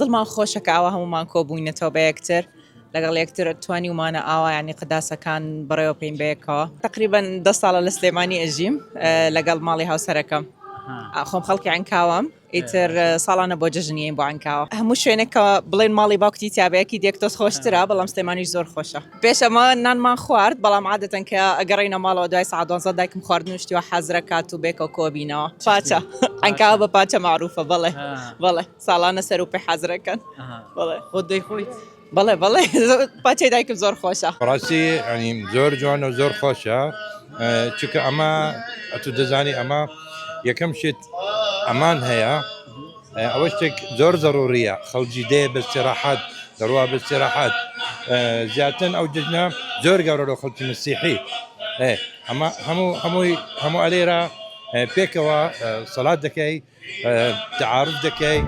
دڵمان خۆشەکە ئاوا هەمومان کۆبووینەتەوە بە یەکتر لەگەڵ یەکتر توانی ومانە ئاوا ینی قداسەکان بڕێوە پێین بەیەکەوە تقریبان 10 ساڵە لە سلێمانی ئەژیم لەگەڵ ماڵی هاوسەرەکەم خۆم خەڵکی عنکاوم ئیتر ساڵانە بۆ جژنیین بۆ عنکاوە هەموو شوێنێکە بڵێن ماڵی باوکتی تیابەیەکی دیەکتۆس خۆشترا بەڵام سلێمانیش زۆر خۆشە پێشەمە نانمان خوارد بەڵام عادەتەن کە ئەگەڕینە ماڵەوە دوای ساعت 12 دایکم خواردن شتیوە حەزرە کات و بێکەوە کۆبینەوە پاچە عنکاوە بە پاچە معروفە بەڵێ ساڵانە سەر و پێ حەزرەکەن بەڵێ خۆت دەیخۆیت بەڵێ پاچەی دایکم زۆر خۆشە ڕاستی ینی زۆر جوانە و زۆر خۆشە چونکە ئەمە ئەتو دەزانی ئەمە یەکەم شت ئەمان هەیە ئەوە شتێک زۆر ضروریە خەڵکی دێ بە استراحەت دەڕوا بە استراحەت زیاتر ئەو جژنە زۆر گەورە خەڵکی مسیحی ئەمە هەموو ئەلێرە پێکەوە سەڵات دەکەی تعارف دەکەی